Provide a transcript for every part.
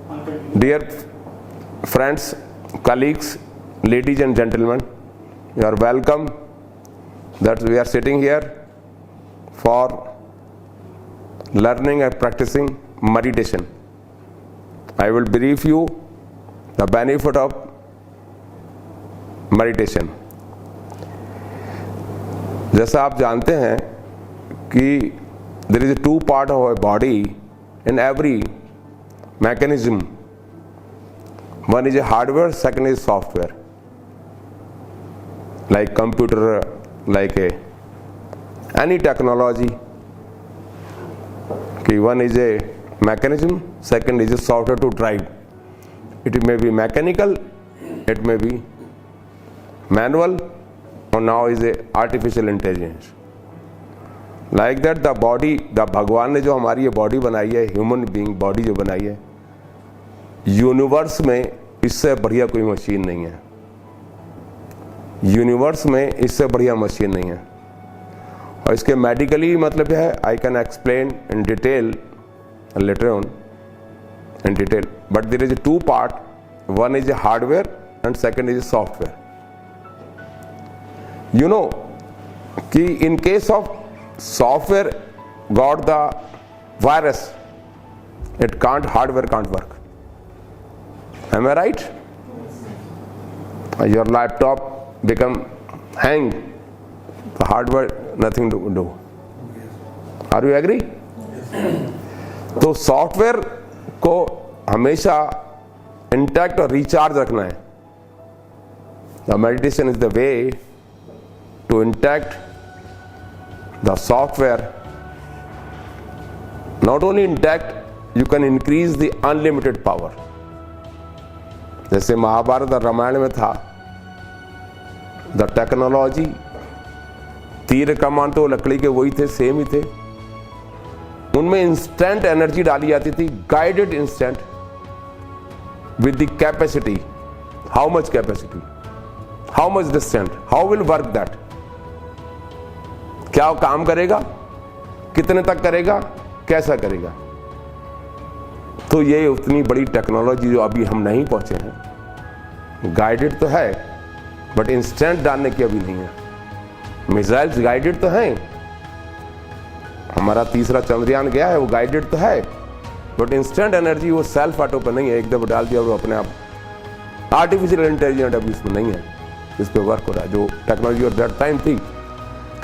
Dear friends, colleagues, ladies and gentlemen, you are welcome that we are sitting here for learning and practicing meditation. I will brief you the benefit of meditation. जैसा आप जानते हैं कि there is a two part of our body in every mechanism. One is a hardware, second is software. Like computer, like any technology. One is a mechanism, second is a software to drive. It may be mechanical, it may be manual, or now is a artificial intelligence. Like that the body, the भगवान ने जो हमारी ये body बनाई है, human being body जो बनाई है, यूनिवर्स में इससे बढ़िया कोई मशीन नहीं है. यूनिवर्स में इससे बढ़िया मशीन नहीं है. और इसके मेडिकली मतलब है, I can explain in detail later on in detail, but there is two part. One is a hardware and second is a software. You know कि in case of software got the virus, it can't, hardware can't work. Am I right? Your laptop become hang, the hardware nothing to do. Are you agree? तो software को हमेशा intact और recharge रखना है. The meditation is the way to intact the software. Not only intact, you can increase the unlimited power. जैसे महाभारत और रामायण में था, the technology, तीर कमान तो लकड़ी के वही थे, सेम ही थे. उनमें इंस्टेंट एनर्जी डाली जाती थी, guided instant, with the capacity. How much capacity, how much distant, how will work that, क्या काम करेगा, कितने तक करेगा, कैसा करेगा. तो ये उतनी बड़ी टेक्नोलॉजी जो अभी हम नहीं पहुंचे हैं. गाइडेड तो है बट इंस्टेंट डालने की अभी नहीं है. मिसाइल्स गाइडेड तो हैं, हमारा तीसरा चंद्रयान गया है, वो गाइडेड तो है, बट इंस्टेंट एनर्जी वो सेल्फ ऑटो पर नहीं है. एक दफा डाल दिया वो अपने आप. आर्टिफिशियल इंटेलिजेंस अभी इसमें नहीं है, इस पर वर्क हो रहा है. जो टेक्नोलॉजी और दैट टाइम थी.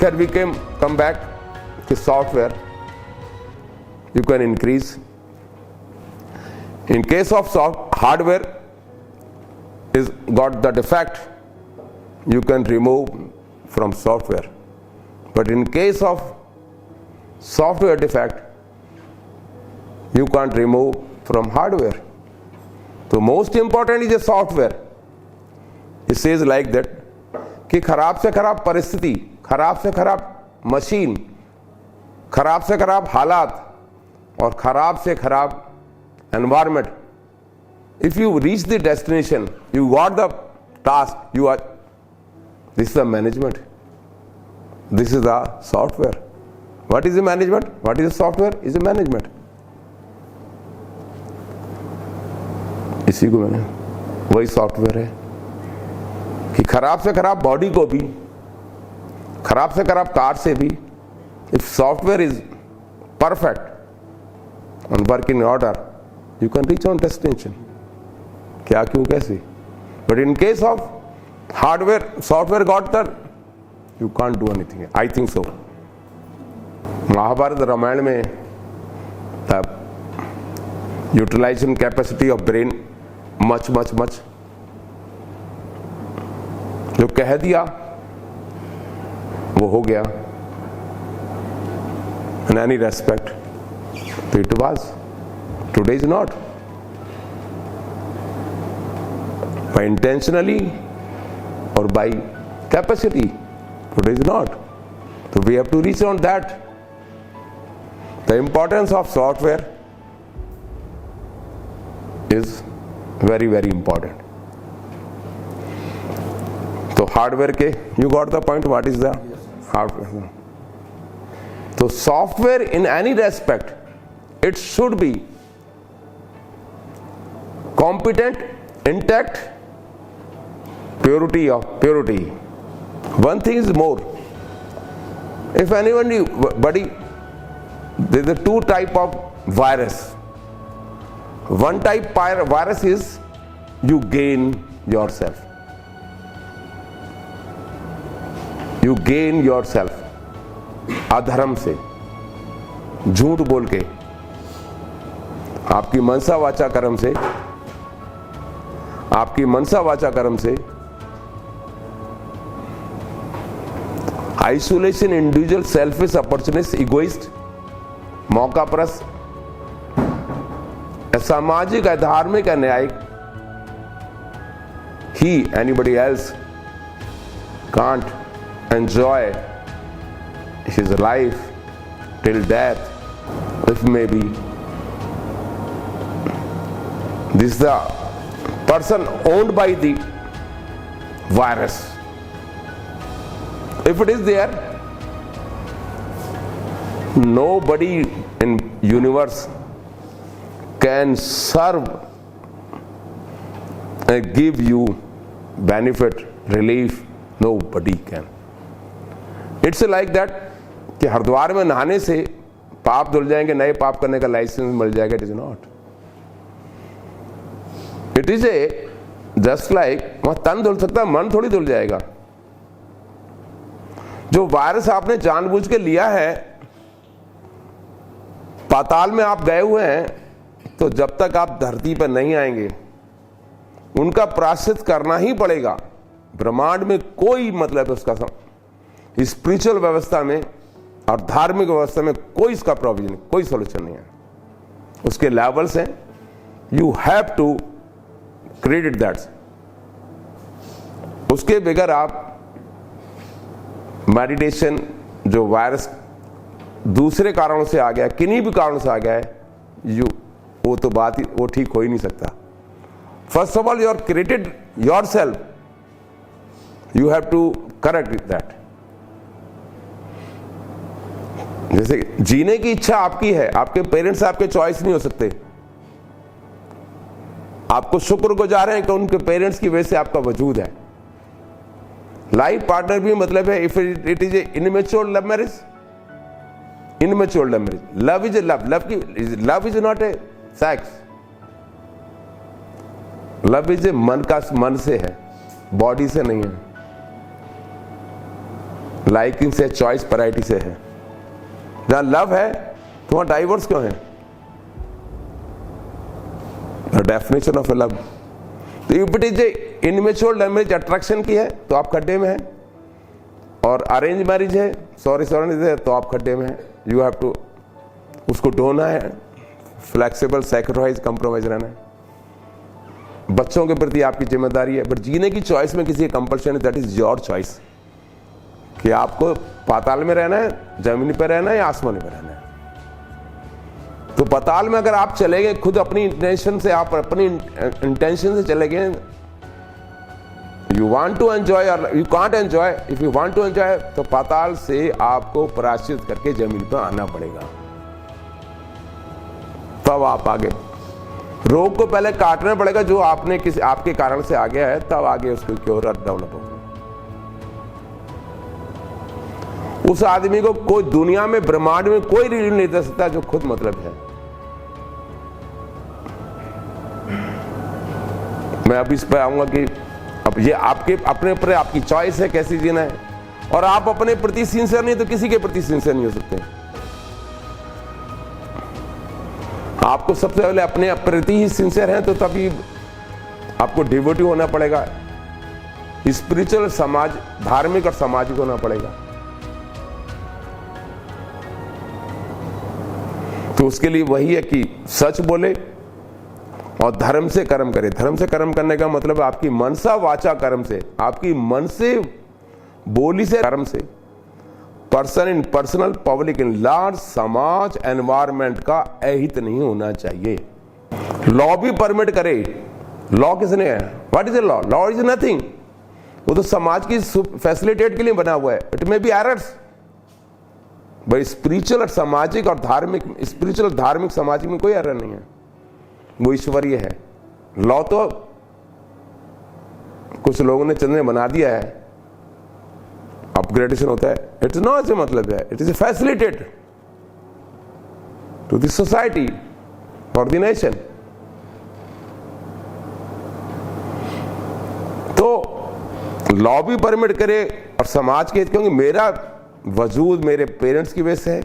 Can we come back to software? You can increase. In case of hardware is got the defect, you can remove from software. But in case of software defect, you can't remove from hardware. So most important is the software. It says like that कि खराब से खराब परिस्थिति, खराब से खराब machine, खराब से खराब हालात और खराब से खराब environment, if you reach the destination, you got the task, you are, this is the management, this is the software. What is the management, what is the software, is the management. इसी को मैंने, वही software है कि खराब से खराब body को भी, खराब से खराब कार से भी, if software is perfect and work in order, you can reach on destination. क्या, क्यों, कैसे. But in case of hardware, software got there, you can't do anything. I think so. Mahabharat Ramayan में the utilization capacity of brain much जो कह दिया वो हो गया. In any respect, it was. Today is not. By intentionally or by capacity, today is not. So we have to reach on that. The importance of software is very important. तो hardware के, you got the point, what is the hardware. So software in any respect, it should be competent, intact, purity of purity. One thing is more. If anybody, there are two type of virus. One type virus is you gain yourself. You gain yourself. अधर्म से, झूठ बोल के, आपकी मनसा वाचा कर्म से, आपकी मनसा वाचा कर्म से, isolation, individual, selfish, opportunist, egoist, मौका परस्त, सामाजिक, धार्मिक, न्यायिक, he, anybody else can't enjoy his life till death, if maybe this is the person owned by the virus. If it is there, nobody in universe can serve and give you benefit, relief. Nobody can. It's like that कि हरिद्वार में नहाने से पाप धुल जाएंगे, नए पाप करने का लाइसेंस मिल जाएगा. It is not. It is A just like वहां तन धुल सकता है, मन थोड़ी धुल जाएगा. जो वायरस आपने जानबूझ के लिया है, पाताल में आप गए हुए हैं, तो जब तक आप धरती पर नहीं आएंगे उनका प्रायश्चित करना ही पड़ेगा. ब्रह्मांड में कोई मतलब उसका स्पिरिचुअल व्यवस्था में और धार्मिक व्यवस्था में कोई इसका प्रोविजन, कोई सोल्यूशन नहीं है. उसके लेवल्स हैं. You have to create that. उसके बगैर आप मेडिटेशन, जो वायरस दूसरे कारणों से आ गया, किन्हीं भी कारणों से आ गया है, वो तो बात ही, वो ठीक हो ही नहीं सकता. First of all you are created yourself, you have to correct that. जैसे जीने की इच्छा आपकी है, आपके पेरेंट्स आपके चॉइस नहीं हो सकते. आपको शुक्रगुजार हैं कि उनके पेरेंट्स की वजह से आपका वजूद है. लाइफ पार्टनर भी मतलब है, if it is a immature love marriage, immature love marriage. Love is a love. Love is not a sex. Love is a मन का, मन से है, बॉडी से नहीं है. लाइकिंग से, चॉइस, पैराइटी से है. जहां लव है तो वहां डाइवोर्स क्यों है? Definition of love. तो if it is a immature love marriage, attraction की है तो आप खड्डे में हैं. और अरेंज मैरिज है, सॉरी है, तो आप खड्डे में हैं. यू हैव टू उसको ढोना है, फ्लेक्सिबल, सैक्रिफाइस, कंप्रोमाइज रहना है. बच्चों के प्रति आपकी जिम्मेदारी है. बट जीने की चॉइस में किसी कंपल्शन है, दैट इज योर चॉइस कि आपको पाताल में रहना है, जमीन पर रहना है या आसमान में रहना है. तो पाताल में अगर आप चले गए खुद अपनी इंटेंशन से, आप अपनी इंटेंशन से चले गए, यू वांट टू एंजॉय और you can't enjoy. If you want to enjoy तो पाताल से आपको प्रायश्चित करके जमीन पर आना पड़ेगा, तब आप आगे. रोग को पहले काटना पड़ेगा जो आपने किसी आपके कारण से आ गया है, तब आगे उसको क्योर डेवलप होगा. उस आदमी को कोई दुनिया में, ब्रह्मांड में कोई रिलीफ नहीं दे सकता जो खुद मतलब है. मैं अब इस पर आऊंगा कि अब ये आपके अपने ऊपर आपकी चॉइस है कैसी जीना है. और आप अपने प्रति सिंसियर नहीं तो किसी के प्रति सिंसियर नहीं हो सकते. आपको सबसे पहले अपने प्रति ही सिंसियर हैं तो तभी आपको डिवोटी होना पड़ेगा. स्पिरिचुअल, समाज, धार्मिक और सामाजिक होना पड़ेगा. तो उसके लिए वही है कि सच बोले और धर्म से कर्म करे. धर्म से कर्म करने का मतलब आपकी मनसा वाचा कर्म से, आपकी मन से, बोली से, कर्म से, person in personal, public in large, समाज, एनवायरमेंट का अहित नहीं होना चाहिए. लॉ भी परमिट करे. लॉ किसने है? What is a law? Law is nothing. वो तो समाज की फैसिलिटेट के लिए बना हुआ है. It may be errors, but spiritual और सामाजिक और धार्मिक, स्पिरिचुअल, धार्मिक, सामाजिक में कोई एरर नहीं है. वो ईश्वरीय है. लॉ तो कुछ लोगों ने चंद ने बना दिया है, अपग्रेडेशन होता है, इट इज नॉट ए मतलब है, it is a facilitate to the society for the nation. तो लॉ भी परमिट करे और समाज के, क्योंकि मेरा वजूद मेरे पेरेंट्स की वजह से है,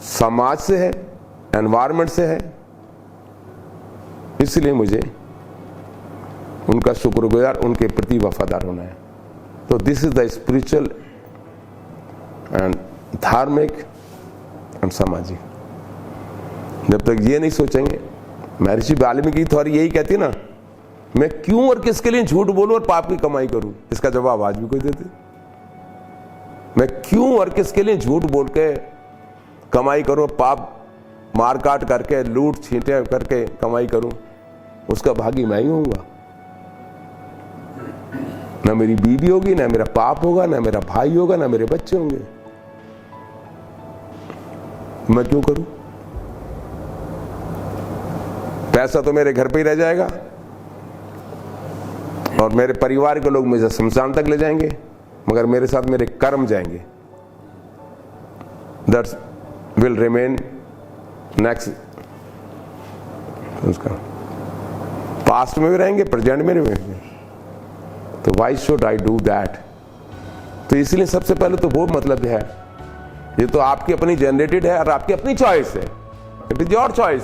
समाज से है, एनवायरमेंट से है, इसलिए मुझे उनका शुक्रगुजार, उनके प्रति वफादार होना है। तो this is the spiritual and धार्मिक एंड सामाजिक। जब तक ये नहीं सोचेंगे, महर्षि वाल्मीकि की थ्योरी यही कहती है ना, मैं क्यों और किसके लिए झूठ बोलूं और पाप की कमाई करूं? इसका जवाब आज भी कोई देते। मैं क्यों और किसके लिए झूठ बोल के कमाई करूं, पाप मार काट करके, लूट छींटे करके कमाई करूं? उसका भागी मैं ही होऊंगा। ना मेरी बीवी होगी, ना मेरा पाप होगा, ना मेरा भाई होगा, ना मेरे बच्चे होंगे। मैं क्यों करूं? पैसा तो मेरे घर पे ही रह जाएगा और मेरे परिवार के लोग मुझे शमशान तक ले जाएंगे, मगर मेरे साथ मेरे कर्म जाएंगे। That's will remain next. उसका पास्ट में भी रहेंगे, प्रेजेंट में भी रहेंगे। तो why should I do that? तो इसलिए सबसे पहले तो वो मतलब है, ये तो आपकी अपनी जनरेटेड है और आपकी अपनी चॉइस है। It is your choice,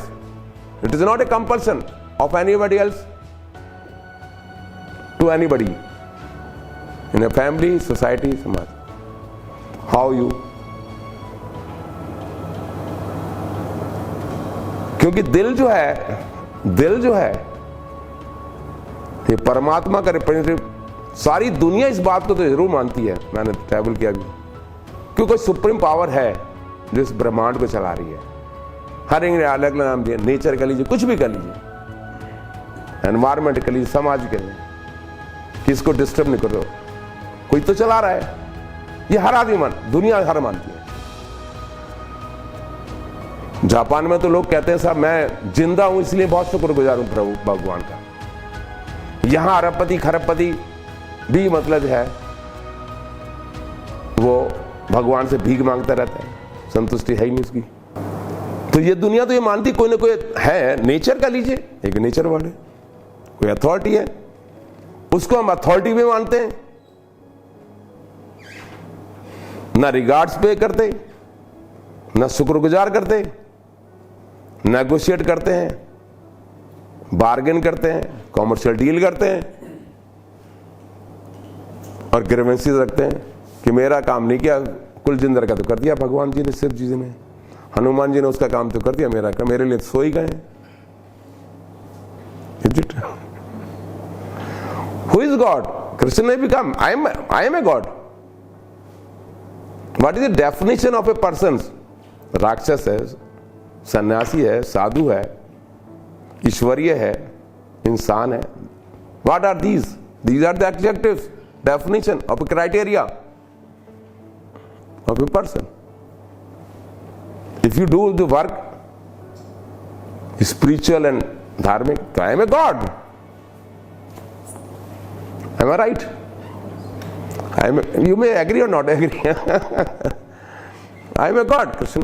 it is not a compulsion of anybody else to anybody in a family, society, समाज। हाउ यू, क्योंकि दिल जो है ये परमात्मा का रिप्रेजेंटेटिव। सारी दुनिया इस बात को तो जरूर मानती है, मैंने ट्रैवल किया भी, क्योंकि कोई सुप्रीम पावर है जो इस ब्रह्मांड को चला रही है। हर एक ने अलग अलग नाम दिया, नेचर का लीजिए, कुछ भी कर लीजिए, एनवायरमेंट का लीजिए, समाज के लिए, किसको डिस्टर्ब नहीं कर रहे हो, कोई तो चला रहा है। ये हर आदमी दुनिया हर मानती है। जापान में तो लोग कहते हैं साहब मैं जिंदा हूं इसलिए बहुत शुक्रगुजार हूं प्रभु भगवान का। यहां अरबपति खरबपति भी मतलब है वो भगवान से भीख मांगता रहता है, संतुष्टि है ही नहीं उसकी। तो ये दुनिया तो ये मानती कोई ना कोई है, नेचर का लीजिए, एक नेचर वाले कोई अथॉरिटी है, उसको हम अथॉरिटी भी मानते हैं, ना रिगार्ड्स पे करते, ना शुक्रगुजार करते, नेगोशिएट करते हैं, बार्गेन करते हैं, कॉमर्शियल डील करते हैं और ग्रीवेंसेस रखते हैं कि मेरा काम नहीं किया, कुलजिंदर का तो कर दिया भगवान जी ने, शिव जी ने, हनुमान जी ने उसका काम तो कर दिया, मेरे लिए सो ही गए। Who is God? कृष्ण ने भी कहा I am a god. What is the definition of a person? राक्षस है, सन्यासी है, साधु है, ईश्वरीय है, इंसान है। What are these? These are the adjectives, definition of a criteria of a person. If you do the work spiritual and dharmic, so I am a God. Am I right? You may agree or not agree. I am a God. Krishna,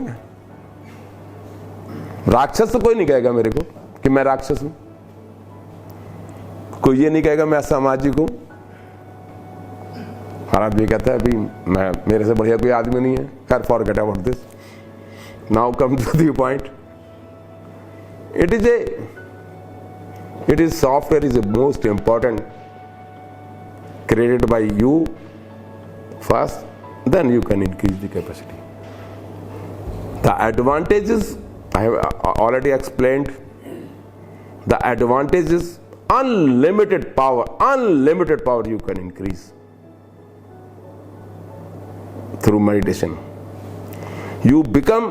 राक्षस तो कोई नहीं कहेगा मेरे को कि मैं राक्षस हूं, कोई ये नहीं कहेगा मैं असामाजिक हूं। हर आदमी कहता है अभी मैं, मेरे से बढ़िया कोई आदमी नहीं है। खैर, forget about this, now come to the point. it is software is the most important, created by you first, then you can increase the capacity. The advantages I have already explained. The advantage is unlimited power you can increase through meditation. You become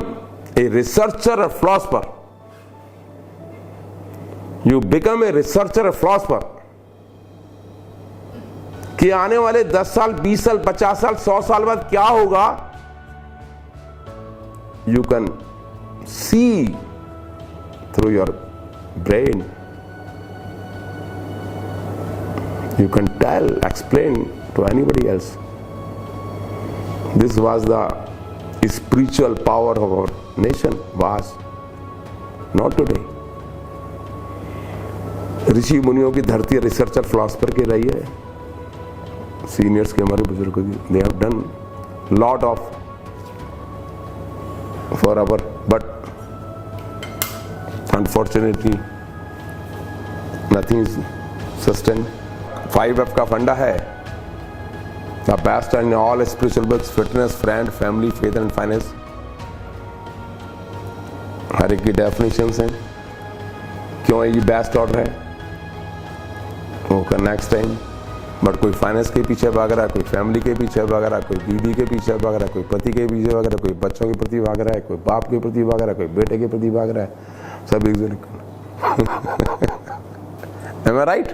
a researcher, a philosopher. You become a researcher, a philosopher. कि आने वाले 10 साल, 20 साल, 50 साल, 100 साल बाद क्या होगा, you can see through your brain, You can tell, explain to anybody else. This was the spiritual power of our nation, was not today. ऋषि मुनियों की धरती रिसर्चर फिलोसफर की रही है, सीनियर्स के हमारे बुजुर्गों की, they have done lot of for our, but unfortunately nothing is sustained. 5F का फंडा है, the best in all spiritual books, fitness, friend, family, faith and finance. हर एक की डेफिनेशंस हैं, क्यों ये बेस्ट ऑर्डर है वो का नेक्स्ट टाइम। बट कोई फाइनेंस के पीछे भाग रहा है, कोई फैमिली के पीछे भाग रहा है, कोई बीवी के पीछे भाग रहा है, कोई पति के पीछे भाग रहा है, कोई बच्चों के प्रति भाग रहा है, कोई बाप के प्रति भाग रहा है, कोई बेटे के प्रति भाग रहा है, सब एक जन। Am I right?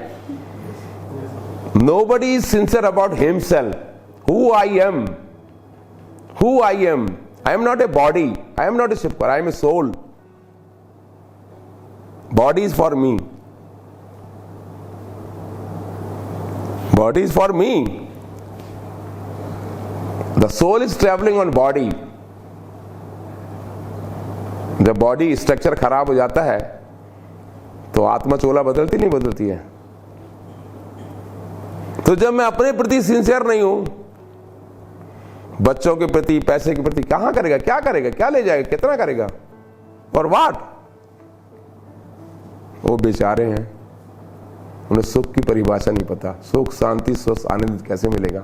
Nobody is sincere about himself. Who I am. Who I am. I am not a body. I am not a shipper. I am a soul. Body is for me. Body is for me. The soul is traveling on body. जब body structure खराब हो जाता है तो आत्मा चोला बदलती नहीं बदलती है। तो जब मैं अपने प्रति सिंसियर नहीं हूं, बच्चों के प्रति, पैसे के प्रति, कहां करेगा, क्या करेगा, क्या ले जाएगा, कितना करेगा, और व्हाट। वो बेचारे हैं, उन्हें सुख की परिभाषा नहीं पता। सुख, शांति, स्वस्थ, आनंद कैसे मिलेगा।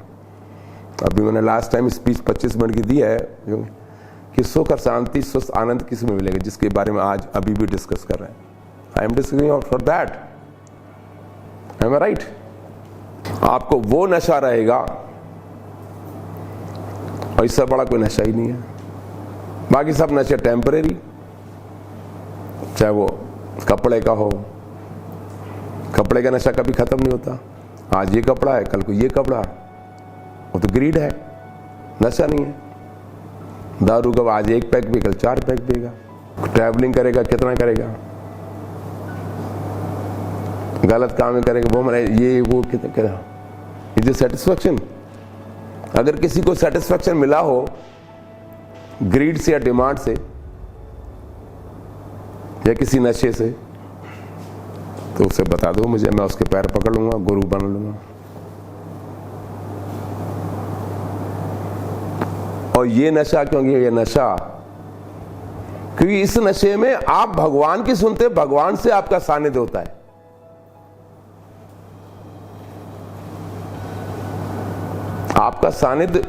अभी मैंने लास्ट टाइम स्पीच 25 मिनट की दी है कि सुख और शांति, स्वस्थ, आनंद किस में मिलेगा, जिसके बारे में आज अभी भी डिस्कस कर रहे हैं। I am discussing for that. Am I right? आपको वो नशा रहेगा और इससे बड़ा कोई नशा ही नहीं है। बाकी सब नशे टेम्परेरी, चाहे वो कपड़े का हो, कपड़े का नशा कभी खत्म नहीं होता। आज ये कपड़ा है, कल को ये कपड़ा, वो तो ग्रीड है, नशा नहीं है। दारू का आज 1 पैक पिएगा, कल 4 पैक पिएगा। ट्रैवलिंग करेगा, कितना करेगा, गलत काम करेगा, वो मरे ये वो कितना करेगा। Is satisfaction. अगर किसी को सेटिस्फैक्शन मिला हो ग्रीड से या डिमांड से या किसी नशे से, तो उसे बता दो मुझे, मैं उसके पैर पकड़ लूंगा, गुरु बन लूंगा। और ये नशा, क्योंकि ये नशा, क्योंकि इस नशे में आप भगवान की सुनते, भगवान से आपका सानिध्य होता है। आपका सानिध्य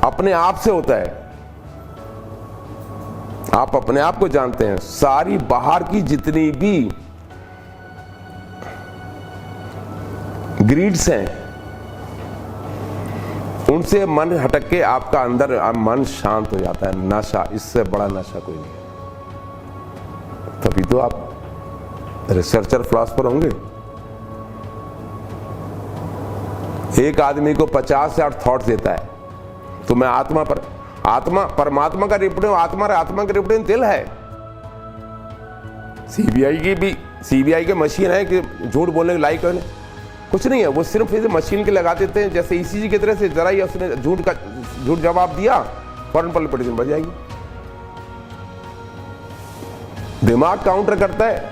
अपने आप से होता है, आप अपने आप को जानते हैं। सारी बाहर की जितनी भी ग्रीड्स हैं, उनसे मन हटक के आपका अंदर मन शांत हो जाता है। नशा, इससे बड़ा नशा कोई नहीं है। तभी तो आप रिसर्चर फिलॉसफर होंगे। एक आदमी को 50,000 थॉट्स देता है, तो मैं आत्मा परमात्मा का रिप्रेजेंट, आत्मा का रिप्रेजेंट दिल है। सीबीआई की मशीन है कि झूठ बोलने के लायक है कुछ नहीं है, वो सिर्फ इसे मशीन के लगा देते हैं, जैसे ईसीजी की तरह से। जरा ही उसने झूठ जवाब दिया, फौरन पलटिशन बढ़ जाएगी। दिमाग काउंटर करता है,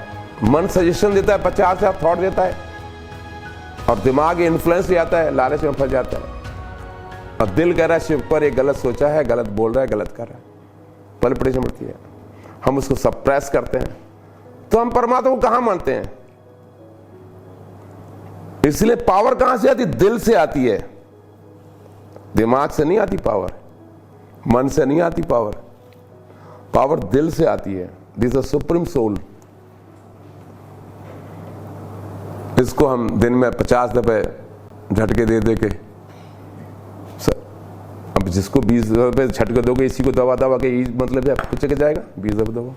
मन सजेशन देता है, 50,000 थॉट देता है, और दिमाग इन्फ्लुएंस ले आता है, लालच में फंस जाता है। और दिल कह रहा है शिव पर, एक गलत सोचा है, गलत बोल रहा है, गलत कर रहा है, पलटिशन बढ़ती है। हम उसको सप्रेस करते हैं, तो हम परमात्मा को कहां मानते हैं। इसलिए पावर कहां से आती? दिल से आती है। दिमाग से नहीं आती पावर, मन से नहीं आती पावर, पावर दिल से आती है। This is supreme soul. इसको हम दिन में 50 दफे झटके दे दे के, अब जिसको 20 दफे झटके दोगे, इसी को दबा दबा के, मतलब है कुछ जगह जाएगा। 20 दफे दबा।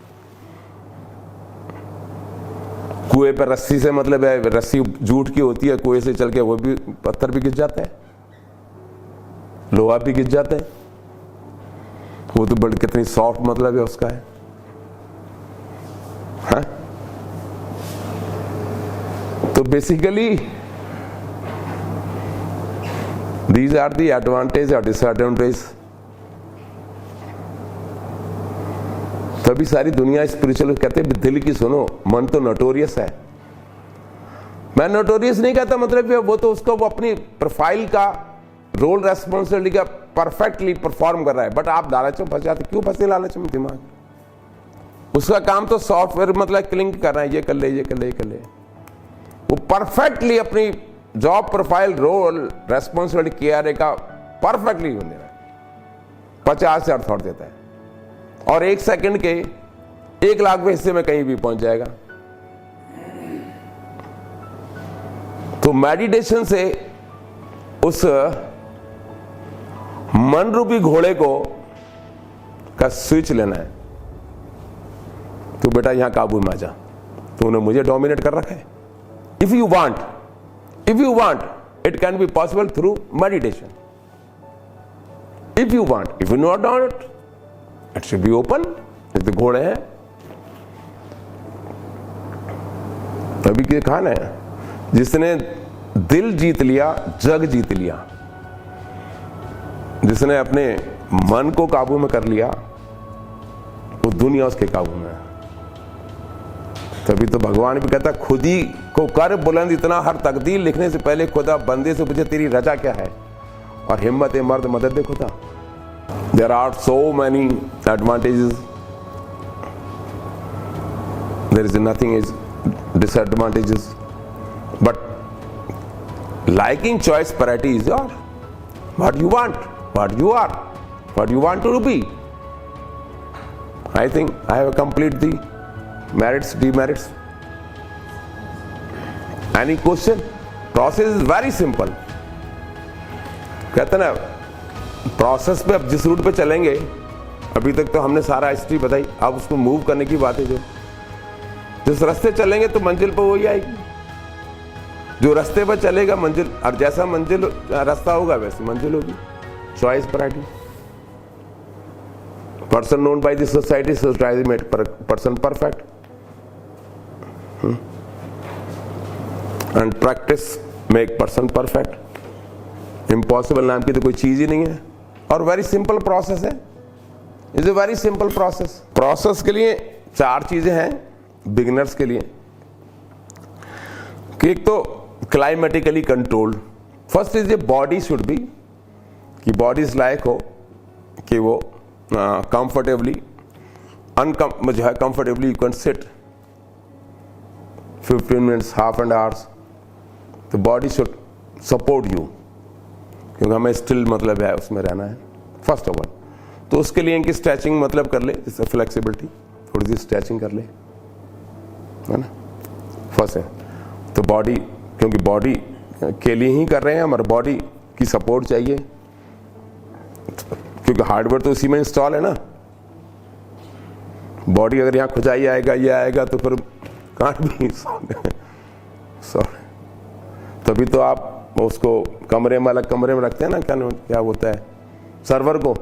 कुएं पर रस्सी से, मतलब है रस्सी जूट की होती है, कुएं से चल के वो भी पत्थर भी गिर जाता है, लोहा भी गिर जाता है। वो तो बड़ी कितनी सॉफ्ट मतलब है उसका है। हाँ? तो basically These are the advantage or disadvantage. तभी सारी दुनिया स्पिरिचुअल कहते हैं दिल की सुनो, मन तो नोटोरियस है। मैं नोटोरियस नहीं कहता, मतलब वो तो उसको वो अपनी प्रोफाइल का रोल रेस्पॉन्सिबिलिटी का परफेक्टली परफॉर्म कर रहा है, बट आप लालच में फंस जाते। क्यों फंसे लालच में? दिमाग उसका काम तो सॉफ्टवेयर मतलब क्लिक कर रहा है, ये कर ले, ये कर ले, ये कर ले। वो परफेक्टली अपनी जॉब प्रोफाइल रोल रेस्पॉन्सिबिलिटी किया का परफेक्टली हो दे रहा है, 50 से 8 देता है और 1 सेकंड के 1 लाखवें हिस्से में कहीं भी पहुंच जाएगा। तो मेडिटेशन से उस मन रूपी घोड़े को का स्विच लेना है। तो बेटा यहां काबू में आ जा, तूने मुझे डोमिनेट कर रखा है। If you want it can be possible through meditation. If you not want it should be open. तो घोड़े हैं, अभी के खाना है, जिसने दिल जीत लिया जग जीत लिया, जिसने अपने मन को काबू में कर लिया वो दुनिया उसके काबू में है। तभी तो भगवान भी कहता खुद ही को कर बुलंद इतना, हर तकदीर लिखने से पहले खुदा बंदे से पूछे तेरी रजा क्या है, और हिम्मत मर्द मदद दे खुदा। There are so many advantages. There is nothing is disadvantages. But liking choice priority is your what you want, what you are, what you want to be. I think I have completed the merits, demerits. Any question? Process is very simple. कहते ना process पे अब जिस root पे चलेंगे, अभी तक तो हमने सारा हिस्ट्री बताई, अब उसको मूव करने की बात है। जिस रास्ते चलेंगे तो मंजिल पर वही आएगी। जो रास्ते पर चलेगा मंजिल, और जैसा मंजिल रास्ता होगा वैसी मंजिल होगी। Choice priority. Person known by the society, society made person perfect. And practice make person perfect. Impossible नाम की तो कोई चीज ही नहीं है, और वेरी सिंपल प्रोसेस है। Is a very simple process. Process के लिए 4 चीजें हैं बिगिनर्स के लिए कि एक तो climatically controlled. First is a body should be, कि बॉडी इस लायक हो कि वो कंफर्टेबली जो है comfortably you can sit 15 minutes, half an hours. तो बॉडी शुड सपोर्ट यू, क्योंकि हमें स्टिल मतलब है उसमें रहना है फर्स्ट ऑफ ऑल। तो उसके लिए इनकी स्ट्रेचिंग मतलब कर ले, जैसे फ्लेक्सिबिलिटी, थोड़ी सी स्ट्रेचिंग कर ले, है ना। फर्स्ट है तो बॉडी, क्योंकि बॉडी के लिए ही कर रहे हैं, हमारे बॉडी की सपोर्ट चाहिए, क्योंकि हार्डवेयर तो उसी में इंस्टॉल है ना। बॉडी अगर यहाँ खुजाई आएगा, ये आएगा, तो फिर काट भी तभी तो आप उसको कमरे में, अलग कमरे में रखते हैं ना, क्या होता है, सर्वर को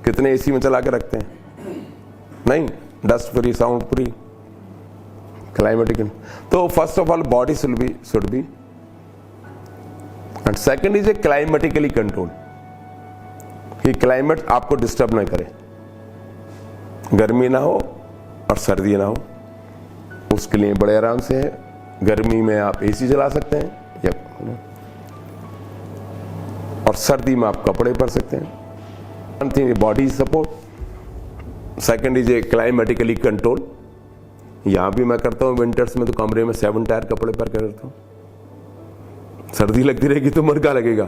कितने एसी में चला के रखते हैं, नहीं, dust free, sound free, climatic. तो first of all body should be and second is a climatically control, कि क्लाइमेट आपको डिस्टर्ब ना करे, गर्मी ना हो और सर्दी ना हो। उसके लिए बड़े आराम से है, गर्मी में आप एसी चला सकते हैं या और सर्दी में आप कपड़े पहन सकते हैं। Body support. Second is a climatically control. यहां भी मैं करता हूं विंटर्स में, तो कमरे में 7 टायर कपड़े पहन कर रहता हूं। सर्दी लगती रहेगी तो मरका लगेगा।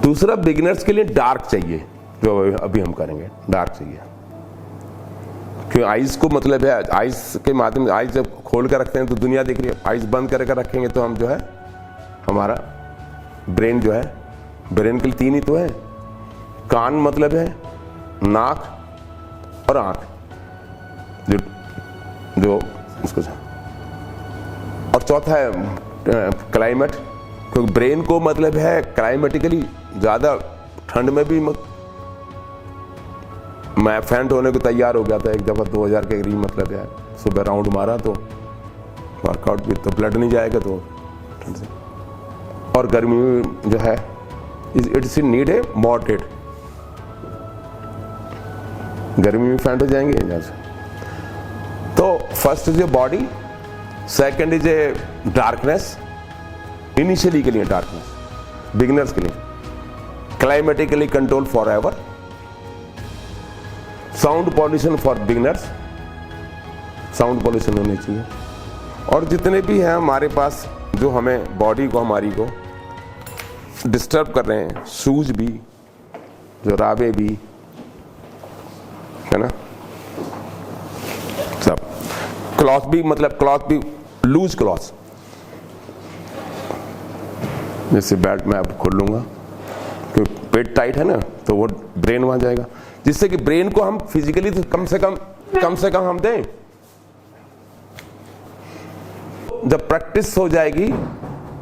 दूसरा, बिगिनर्स के लिए डार्क चाहिए, जो अभी हम करेंगे, डार्क चाहिए। क्योंकि आइज को मतलब है, आइज के माध्यम से, आइज जब खोल कर रखते हैं तो दुनिया दिख रही है, आइज बंद करके रखेंगे तो हम जो है, हमारा ब्रेन जो है, ब्रेन के लिए 3 ही तो है, कान मतलब है, नाक और आंख, जो उसको, और चौथा है क्लाइमेट, क्योंकि ब्रेन को मतलब है क्लाइमेटिकली ज्यादा ठंड में भी मैं फैंट होने को तैयार हो गया था एक दफा 2000 के करीब, मतलब है सुबह राउंड मारा तो वर्कआउट भी, तो ब्लड नहीं जाएगा तो ठंड से। और गर्मी में जो है it's in need a moderate, गर्मी में फेंट हो जाएंगे यहाँ से। तो first is a body, second is a darkness, initially के लिए डार्कनेस, बिगिनर्स के लिए, climatically control for ever, sound pollution for beginners, sound pollution होनी चाहिए। और जितने भी हैं हमारे पास जो हमें बॉडी को हमारी को डिस्टर्ब कर रहे हैं, शूज भी, जुराबे भी, है ना, सब, क्लॉथ भी, मतलब क्लॉथ भी लूज क्लॉथ, जैसे बेल्ट मैं अब खोल लूंगा क्योंकि पेट टाइट है ना, तो वो ब्रेन वहां जाएगा, जिससे कि ब्रेन को हम फिजिकली तो कम से कम हम दें। जब प्रैक्टिस हो जाएगी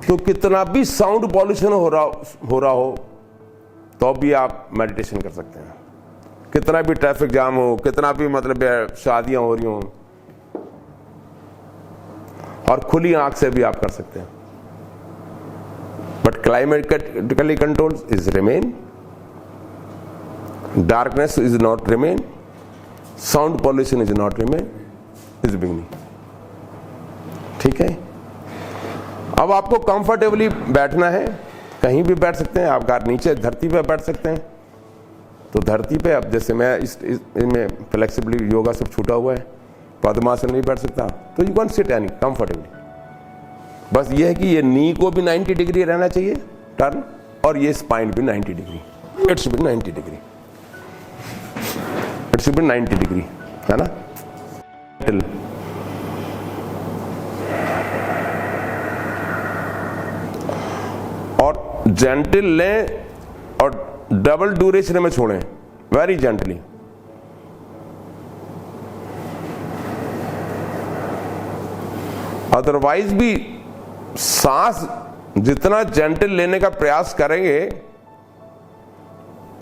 तो कितना भी साउंड पॉल्यूशन हो रहा हो तो भी आप मेडिटेशन कर सकते हैं। कितना भी ट्रैफिक जाम हो, कितना भी मतलब शादियां हो रही हो, और खुली आंख से भी आप कर सकते हैं। But climatically controlled is remain, darkness is not remain, sound pollution is not remain, is beginning। ठीक है, अब आपको कंफर्टेबली बैठना है, कहीं भी बैठ सकते हैं आप, नीचे धरती पे बैठ सकते हैं तो धरती पे, अब जैसे मैं इसमें फ्लेक्सिबली योगा सब छूटा हुआ है, पद्मासन नहीं बैठ सकता, तो you can seat any comfortably. बस ये है कि ये नी को भी 90 डिग्री रहना चाहिए टर्न, और ये स्पाइन भी 90 degree, it should be 90 degree, it should be 90 degree, है ना। और जेंटल लें और डबल ड्यूरेशन में छोड़ें, वेरी जेंटली। अदरवाइज भी सांस जितना जेंटल लेने का प्रयास करेंगे,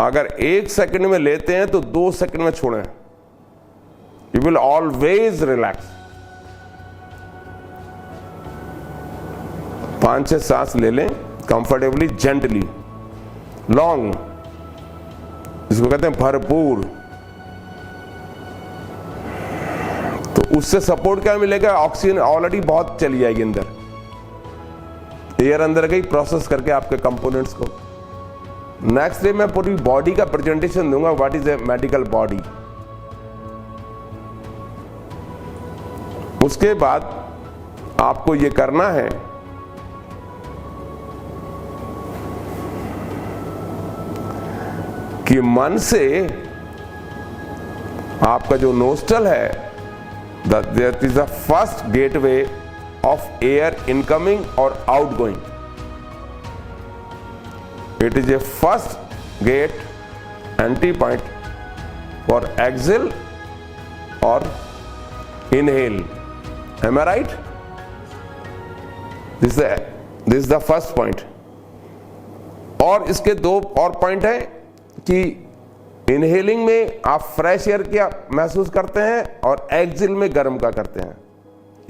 अगर 1 सेकंड में लेते हैं तो 2 सेकंड में छोड़ें, यू विल ऑलवेज रिलैक्स। 5-6 सांस ले लें कंफर्टेबली, जेंटली, लॉन्ग, इसको कहते हैं भरपूर। तो उससे सपोर्ट क्या मिलेगा, ऑक्सीजन ऑलरेडी बहुत चली जाएगी अंदर, एयर अंदर गई प्रोसेस करके आपके कंपोनेंट्स को। नेक्स्ट डे मैं पूरी बॉडी का प्रेजेंटेशन दूंगा, what is a medical body. उसके बाद आपको ये करना है कि मन से आपका जो नोस्ट्रल है, that is the first gateway of air incoming or outgoing. It is a first gate, entry point for exhale or inhale. Am I right? This is the first point. और इसके 2 और पॉइंट है कि inhaling में आप fresh air क्या महसूस करते हैं और एक्सहेल में गर्म का करते हैं।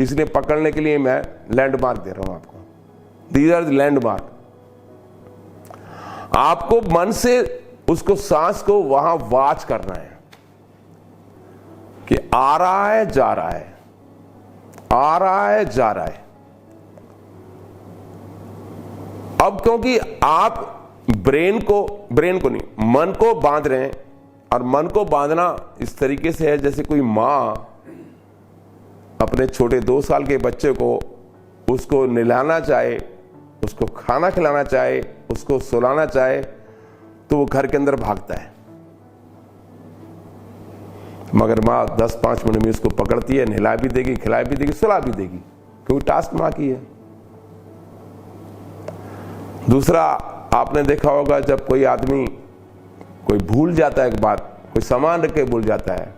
इसलिए पकड़ने के लिए मैं लैंडमार्क दे रहा हूं आपको, दीज आर द लैंडमार्क। आपको मन से उसको सांस को वहां वॉच करना है कि आ रहा है जा रहा है, आ रहा है जा रहा है। अब क्योंकि आप ब्रेन को नहीं, मन को बांध रहे हैं, और मन को बांधना इस तरीके से है जैसे कोई मां अपने छोटे 2 साल के बच्चे को उसको नहलाना चाहे, उसको खाना खिलाना चाहे, उसको सुलाना चाहे, तो वो घर के अंदर भागता है, मगर मां 10-5 मिनट में उसको पकड़ती है, नहला भी देगी, खिला भी देगी, सुला भी देगी, क्योंकि टास्क मां की है। दूसरा, आपने देखा होगा जब कोई आदमी कोई भूल जाता है एक बात, कोई सामान रख के भूल जाता है,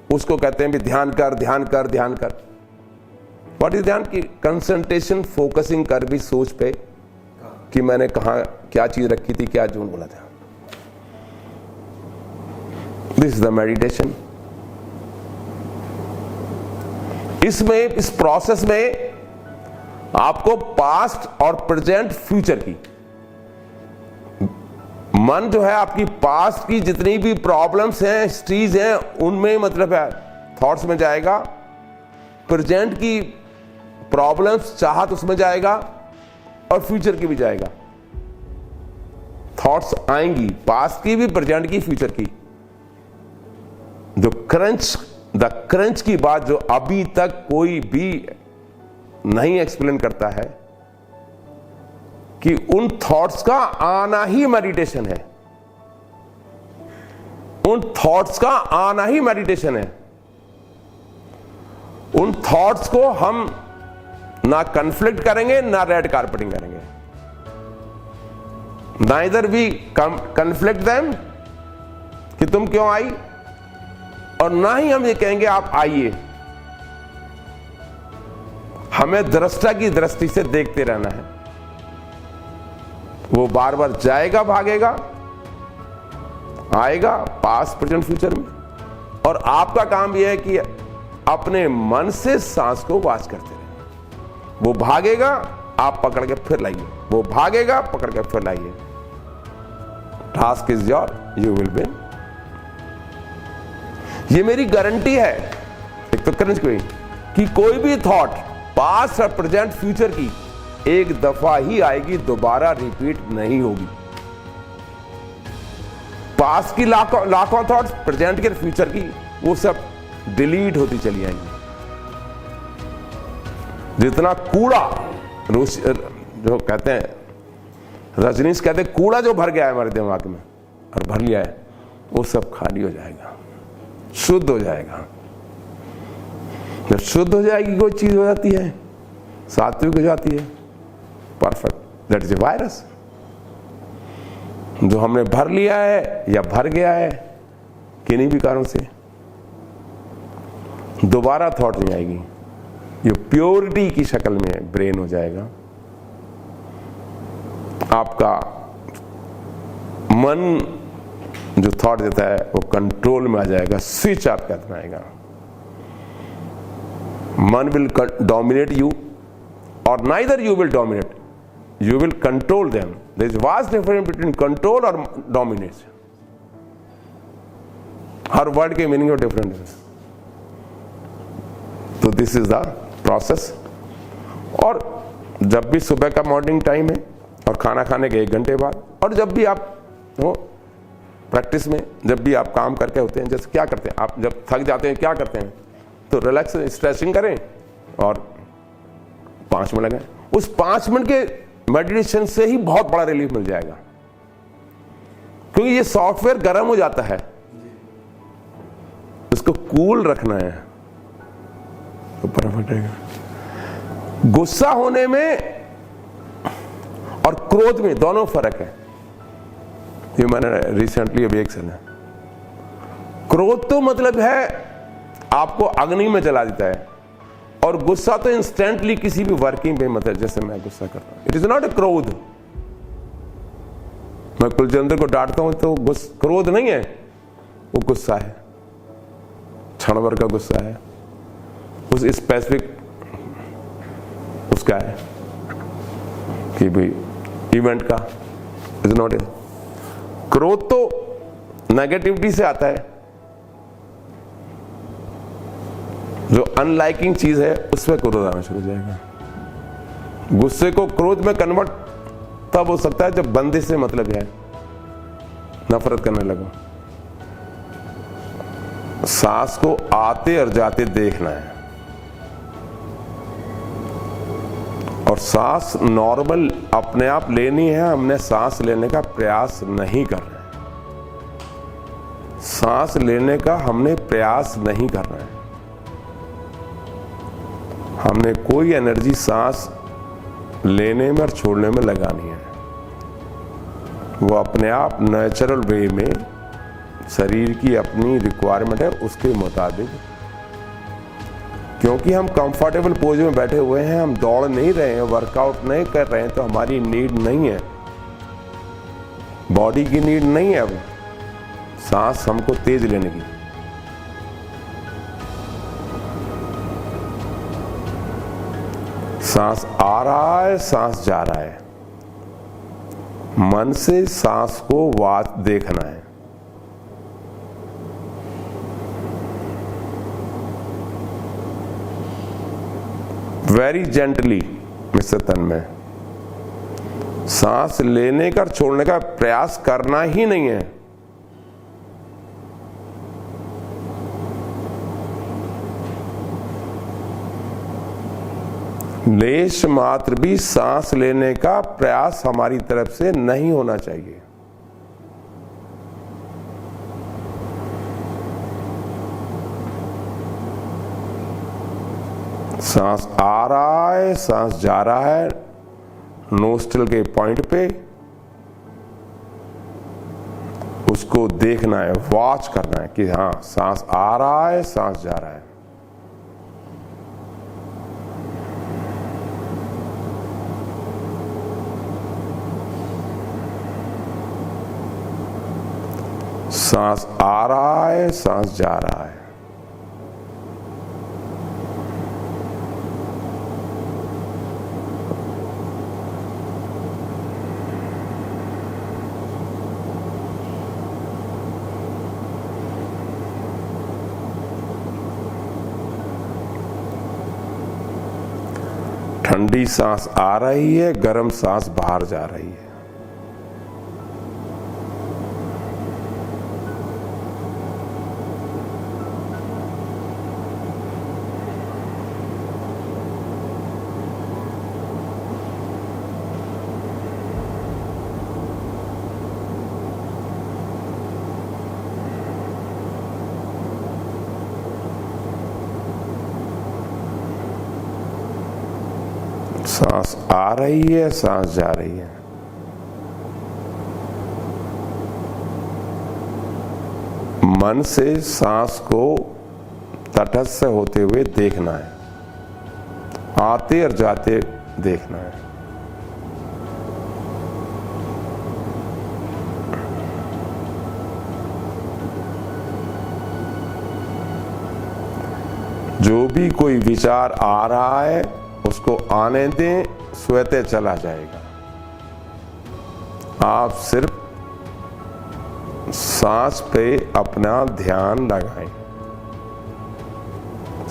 उसको कहते हैं भी ध्यान कर ध्यान कर ध्यान कर। व्हाट इज ध्यान? की कंसंट्रेशन, फोकसिंग कर भी सोच पे कि मैंने कहा क्या चीज रखी थी, क्या झूठ बोला था। This is the meditation. इसमें, इस प्रोसेस में आपको पास्ट और प्रेजेंट फ्यूचर की, मन जो है आपकी पास्ट की जितनी भी प्रॉब्लम्स हैं, हिस्ट्रीज हैं, उनमें मतलब है थॉट्स में जाएगा, प्रेजेंट की प्रॉब्लम्स चाहत उसमें जाएगा और फ्यूचर की भी जाएगा। थॉट्स आएंगी पास्ट की भी, प्रेजेंट की, फ्यूचर की। जो द क्रंच की बात जो अभी तक कोई भी नहीं एक्सप्लेन करता है कि उन थॉट्स का आना ही मेडिटेशन है। उन थॉट्स का आना ही मेडिटेशन है। उन थॉट्स को हम ना कन्फ्लिक्ट करेंगे ना रेड कार्पेटिंग करेंगे। नाइदर वी कन्फ्लिक्ट देम कि तुम क्यों आई, और ना ही हम ये कहेंगे आप आइए। हमें दृष्टा की दृष्टि से देखते रहना है। वो बार बार जाएगा, भागेगा, आएगा पास्ट प्रेजेंट फ्यूचर में, और आपका काम यह है कि अपने मन से सांस को वॉच करते रहे। वो भागेगा, आप पकड़ के फिर लाइए, वो भागेगा, पकड़ के फिर लाइए। Task is your, you will win. ये मेरी गारंटी है एक तो करंट कि कोई भी थॉट पास्ट और प्रेजेंट फ्यूचर की एक दफा ही आएगी, दोबारा रिपीट नहीं होगी। पास्ट की लाखों थॉट्स, प्रेजेंट के फ्यूचर की वो सब डिलीट होती चली आएंगी। जितना कूड़ा जो कहते हैं, रजनीश कहते हैं कूड़ा जो भर गया है हमारे दिमाग में और भर लिया है, वो सब खाली हो जाएगा, शुद्ध हो जाएगा। जब शुद्ध हो जाएगी कोई चीज हो जाती है, सात्विक हो जाती है, perfect. That is a virus जो हमने भर लिया है या भर गया है किन्हीं भी कारणों से, दोबारा थॉट नहीं आएगी। ये प्योरिटी की शक्ल में ब्रेन हो जाएगा। आपका मन जो थॉट देता है वो कंट्रोल में आ जाएगा, स्विच आपके हाथ में आएगा। मन विल डोमिनेट यू और neither you will dominate, you will control them. There is vast difference between control और domination. हर वर्ड के मीनिंग और डिफरेंट है। तो दिस इज द प्रोसेस। और जब भी सुबह का मॉर्निंग टाइम है और खाना खाने के 1 घंटे बाद, और जब भी आप हो प्रैक्टिस में, जब भी आप काम करके होते हैं, जैसे क्या करते हैं आप, जब थक जाते हैं क्या करते हैं, तो रिलैक्स स्ट्रेचिंग करें और 5 मिनट लगाएं। उस 5 मिनट के मेडिटेशन से ही बहुत बड़ा रिलीफ मिल जाएगा, क्योंकि ये सॉफ्टवेयर गर्म हो जाता है, उसको कूल रखना है तो परफेक्ट रहेगा। गुस्सा होने में और क्रोध में दोनों फर्क है। ये मैंने रिसेंटली अभी एक सुना। क्रोध तो मतलब है आपको अग्नि में जला देता है, और गुस्सा तो इंस्टेंटली किसी भी वर्किंग पे, मतलब जैसे मैं गुस्सा करता हूं, इट इज नॉट ए क्रोध। मैं कुलचंद्र को डांटता हूं तो क्रोध नहीं है, वो गुस्सा है, क्षण भर का गुस्सा है, उस स्पेसिफिक उसका है कि भाई इवेंट का। इज नॉट ए क्रोध, तो नेगेटिविटी से आता है, जो अनलाइकिंग चीज है उसमें क्रोध आना शुरू हो जाएगा। गुस्से को क्रोध में कन्वर्ट तब हो सकता है जब बंदिश से मतलब है, नफरत करने लगो। सांस को आते और जाते देखना है, और सांस नॉर्मल अपने आप लेनी है। हमने सांस लेने का प्रयास नहीं कर रहे, सांस लेने का हमने प्रयास नहीं कर रहे हैं। हमने कोई एनर्जी सांस लेने में और छोड़ने में लगानी है। वो अपने आप नेचुरल वे में शरीर की अपनी रिक्वायरमेंट है, उसके मुताबिक। क्योंकि हम कंफर्टेबल पोज में बैठे हुए हैं, हम दौड़ नहीं रहे हैं, वर्कआउट नहीं कर रहे हैं, तो हमारी नीड नहीं है, बॉडी की नीड नहीं है अब सांस हमको तेज लेने की। सांस आ रहा है, सांस जा रहा है। मन से सांस को वाच देखना है। वेरी जेंटली मिस्टर तन्मय, सांस लेने का छोड़ने का प्रयास करना ही नहीं है। लेश मात्र भी सांस लेने का प्रयास हमारी तरफ से नहीं होना चाहिए। सांस आ रहा है, सांस जा रहा है, नोस्ट्रल के पॉइंट पे उसको देखना है, वॉच करना है कि हाँ सांस आ रहा है, सांस जा रहा है। सांस आ रहा है, सांस जा रहा है। ठंडी सांस आ रही है, गर्म सांस बाहर जा रही है। सांस आ रही है, सांस जा रही है। मन से सांस को तटस्थ होते हुए देखना है, आते और जाते देखना है। जो भी कोई विचार आ रहा है उसको आने दें, स्वतः चला जाएगा। आप सिर्फ सांस पे अपना ध्यान लगाएं।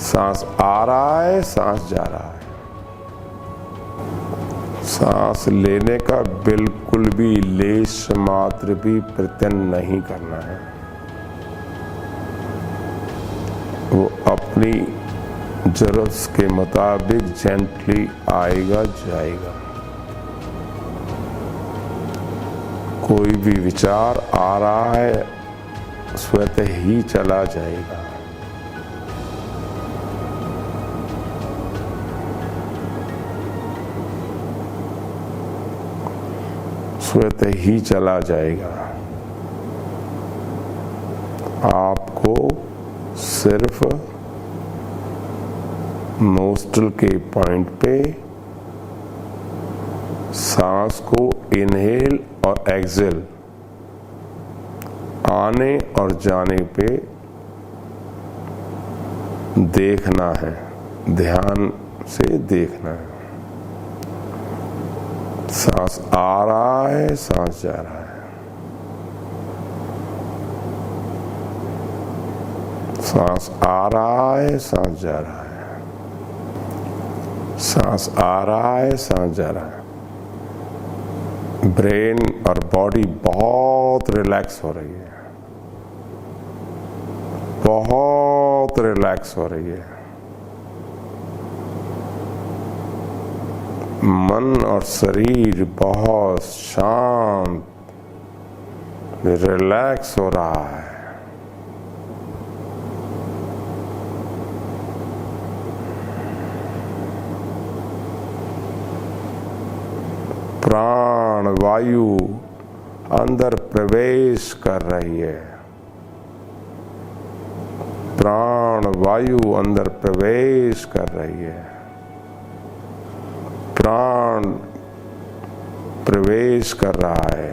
सांस आ रहा है, सांस जा रहा है। सांस लेने का बिल्कुल भी लेश मात्र भी प्रयत्न नहीं करना है। वो अपनी जरूरत के मुताबिक जेंटली आएगा जाएगा। कोई भी विचार आ रहा है स्वतः ही चला जाएगा। स्वतः ही चला जाएगा। आपको सिर्फ नोस्ट्रल के पॉइंट पे सांस को इनहेल और एक्सेल आने और जाने पे देखना है, ध्यान से देखना है। सांस आ रहा है, सांस जा रहा है। सांस आ रहा है, सांस जा रहा है। सांस आ रहा है, सांस जा रहा है। ब्रेन और बॉडी बहुत रिलैक्स हो रही है, बहुत रिलैक्स हो रही है। मन और शरीर बहुत शांत, रिलैक्स हो रहा है। प्राण वायु अंदर प्रवेश कर रही है। प्राण वायु अंदर प्रवेश कर रही है। प्राण प्रवेश कर रहा है।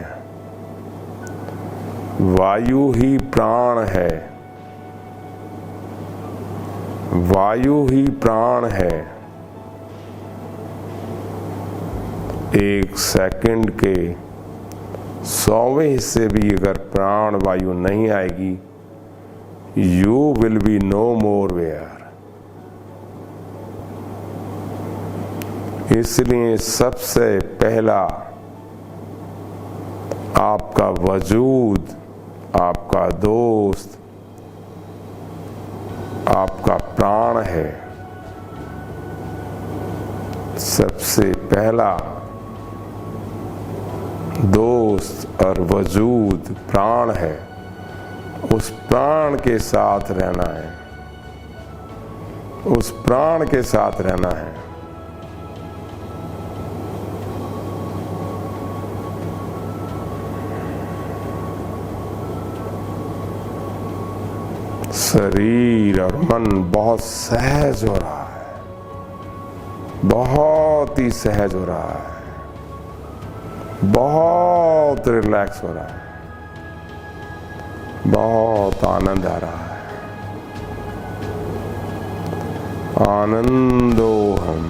वायु ही प्राण है। वायु ही प्राण है। एक सेकंड के 100वें हिस्से भी अगर प्राण वायु नहीं आएगी, you will be no more where. इसलिए सबसे पहला आपका वजूद, आपका दोस्त, आपका प्राण है। सबसे पहला दोस्त और वजूद प्राण है। उस प्राण के साथ रहना है, उस प्राण के साथ रहना है। शरीर और मन बहुत सहज हो रहा है, बहुत ही सहज हो रहा है, बहुत रिलैक्स हो रहा है, बहुत आनंद आ रहा है। आनंदोहम,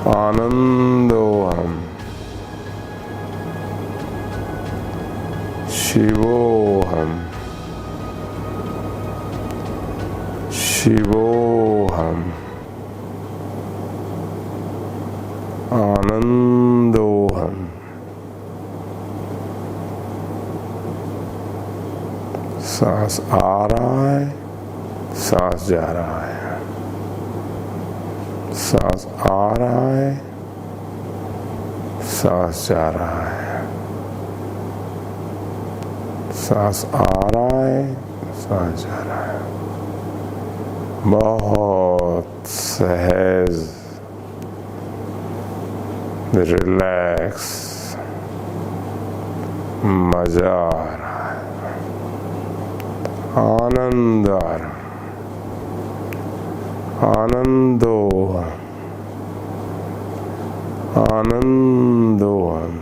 आनंदोहम, शिवोहम, शिवोहम, आनंदोहम। सांस आ रहा है, सांस जा रहा है, सांस आ रहा है, सांस जा रहा है, सांस आ रहा है, सांस जा रहा है। बहुत सहज, रिलैक्स, मजा आ रहा है, आनंद आ रहा है, आनंदोहम, आनंदोहम।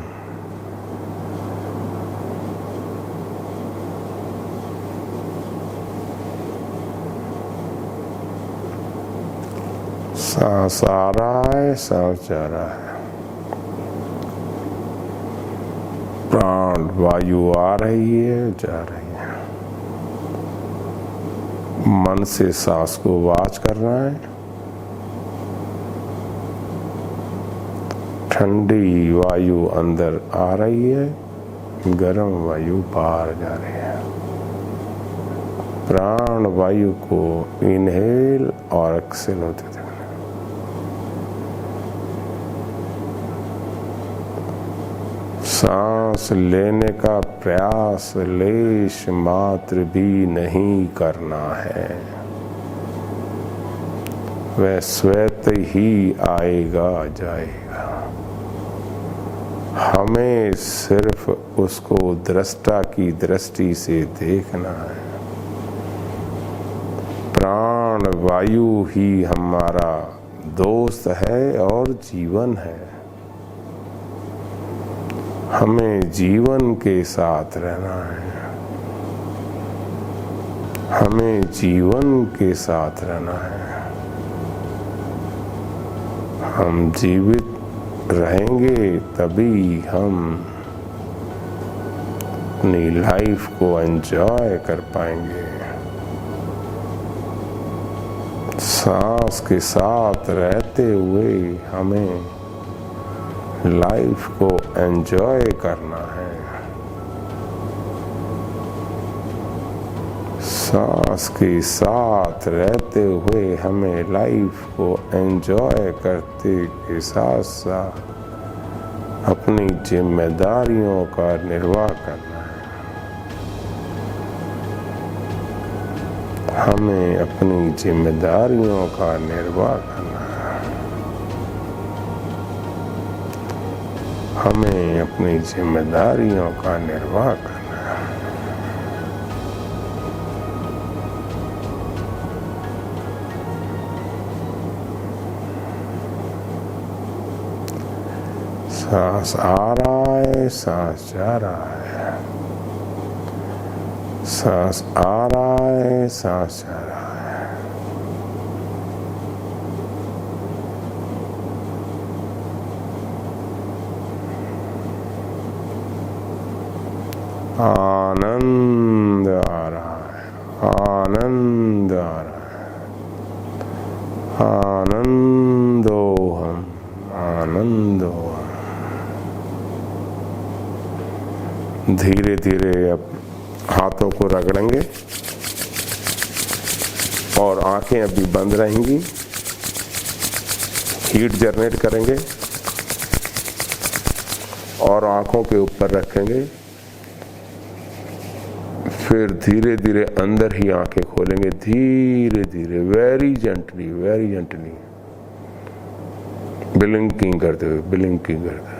सांस आ रहा है, सांस जा रहा है। प्राण वायु आ रही है, जा रही है। मन से सांस को वाच करना है। ठंडी वायु अंदर आ रही है, गर्म वायु बाहर जा रही है। प्राण वायु को इनहेल और एक्सहेल होते थे। सांस लेने का प्रयास लेश मात्र भी नहीं करना है, वह स्वतः ही आएगा जाएगा। हमें सिर्फ उसको दृष्टा की दृष्टि से देखना है। प्राण वायु ही हमारा दोस्त है और जीवन है। हमें जीवन के साथ रहना है, हमें जीवन के साथ रहना है। हम जीवित रहेंगे तभी हम अपनी लाइफ को एंजॉय कर पाएंगे। सांस के साथ रहते हुए हमें लाइफ को एंजॉय करना है। सांस के साथ रहते हुए हमें लाइफ को एंजॉय करते के साथ साथ अपनी जिम्मेदारियों का निर्वाह करना है। हमें अपनी जिम्मेदारियों का निर्वाह करना है। हमें अपनी जिम्मेदारियों का निर्वाह करना है। सांस आ रहा है, सांस जा रहा है, सांस आ रहा है, सांस जा रहा है। 1 नींद आ रहा है। आनंदोहम आनंदोहम। धीरे धीरे अब हाथों को रगड़ेंगे और आंखें अभी बंद रहेंगी। हीट जनरेट करेंगे और आंखों के ऊपर रखेंगे। फिर धीरे धीरे अंदर ही आंखें खोलेंगे, धीरे धीरे, very gently, very gently, blinking करते हुए, ब्लिंकिंग करते हुए।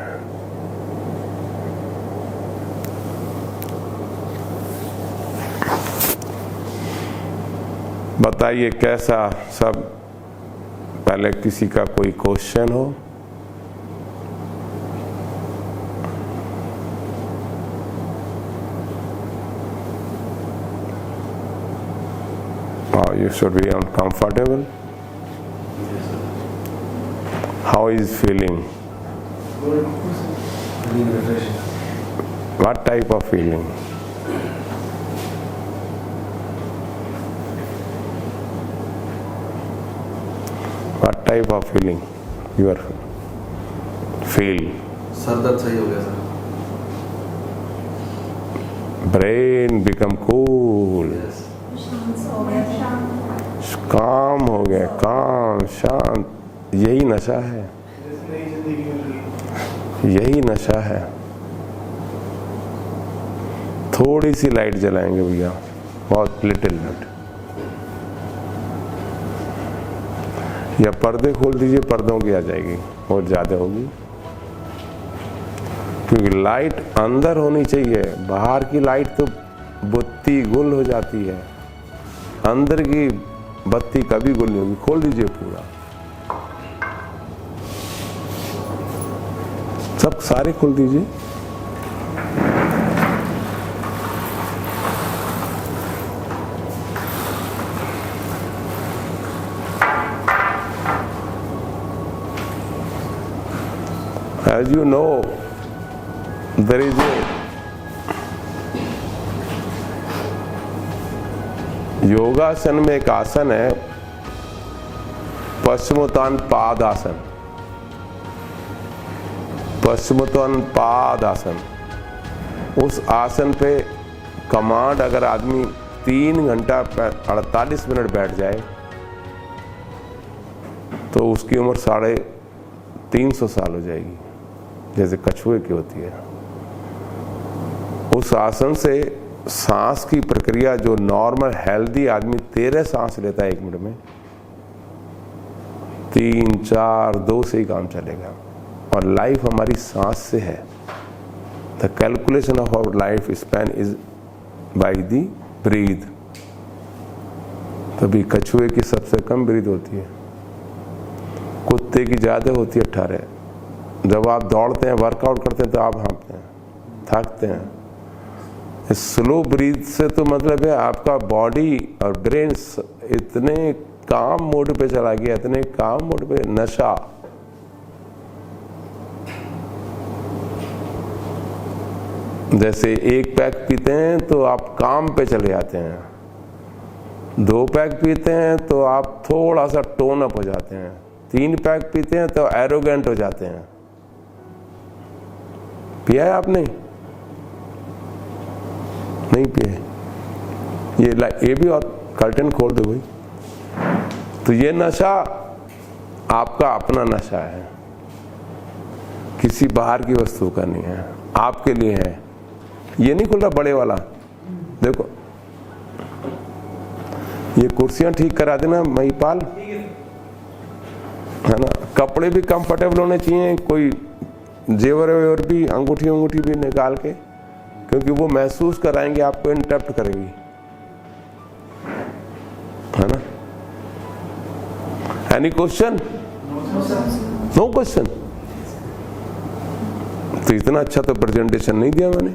बताइए कैसा सब? पहले किसी का कोई क्वेश्चन हो? You should be uncomfortable. How is feeling? What type of feeling? What type of feeling you are feel? Sir दर्द सही हो गया sir. Brain become cool. Yes. काम हो गया, काम, शांत। यही नशा है, यही नशा है। थोड़ी सी लाइट जलाएंगे भैया, बहुत लिटिल लाइट, या पर्दे खोल दीजिए, पर्दों की आ जाएगी, बहुत ज्यादा होगी। क्योंकि लाइट अंदर होनी चाहिए, बाहर की लाइट तो बुत्ती गुल हो जाती है, अंदर की बत्ती कभी गुल नहीं होगी। खोल दीजिए पूरा, सब सारे खोल दीजिए। As you know, there is a योगासन में एक आसन है, पश्चिमोत्तान पाद आसन। पश्चिमोत्तान पाद आसन, उस आसन पे कमांड अगर आदमी 3 घंटा 48 मिनट बैठ जाए तो उसकी उम्र 350 साल हो जाएगी, जैसे कछुए की होती है। उस आसन से सांस की प्रक्रिया, जो नॉर्मल हेल्दी आदमी 13 सांस लेता है 1 मिनट में, 3, 4, 2 से ही काम चलेगा। और लाइफ हमारी सांस से है। The calculation of our life span is by the breath. तभी कछुए की सबसे कम ब्रीथ होती है, कुत्ते की ज्यादा होती है 18। जब आप दौड़ते हैं, वर्कआउट करते हैं, तो आप हाँफते हैं, थकते हैं। स्लो ब्रीथ से तो मतलब है आपका बॉडी और ब्रेन इतने काम मोड पे चला गया, इतने काम मोड पे, नशा। जैसे 1 पैक पीते हैं तो आप काम पे चले जाते हैं, 2 पैक पीते हैं तो आप थोड़ा सा टोन अप हो जाते हैं, 3 पैक पीते हैं तो एरोगेंट हो जाते हैं। पिया है आपने? नहीं पिए? ये भी, और कर्टन खोल दो भाई। तो ये नशा आपका अपना नशा है, किसी बाहर की वस्तु का नहीं है, आपके लिए है। ये नहीं खुल रहा बड़े वाला, देखो ये कुर्सियां ठीक करा देना महिपाल, है ना। कपड़े भी कंफर्टेबल होने चाहिए, कोई जेवर वेवर भी, अंगूठी भी निकाल के, क्योंकि वो महसूस कराएंगे, आपको इंटरप्ट करेंगी, है ना। Any question? No question. तो इतना अच्छा तो प्रेजेंटेशन नहीं दिया मैंने,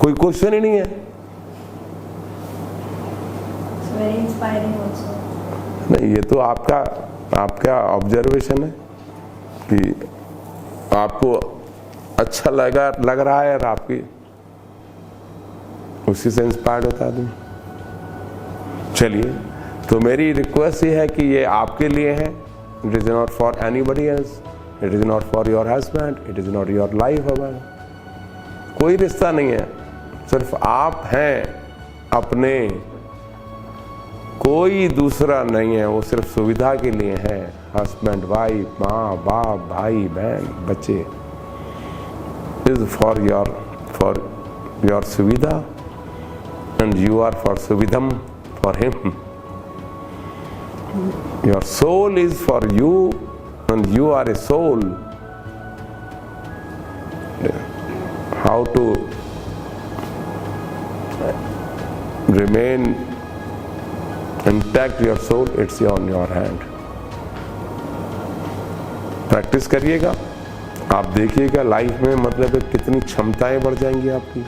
कोई क्वेश्चन ही नहीं है। नहीं, ये तो आपका ऑब्जर्वेशन है कि आपको अच्छा लग रहा है, और आपकी उसी से इंस्पायर्ड होता है आदमी। चलिए, तो मेरी रिक्वेस्ट ये है कि ये आपके लिए है, it is not for anybody else, it is not for your husband, it is not your life husband, कोई रिश्ता नहीं है, सिर्फ आप हैं अपने, कोई दूसरा नहीं है, वो सिर्फ सुविधा के लिए है। हस्बैंड, वाइफ, माँ बाप, भाई बहन, बच्चे, इज फॉर योर सुविधा एंड यू आर फॉर सुविधम for him. Your soul is for you and you are a soul. How to remain intact your soul, it's on your hand. Practice करिएगा, आप देखिएगा लाइफ में मतलब कितनी क्षमताएं बढ़ जाएंगी आपकी।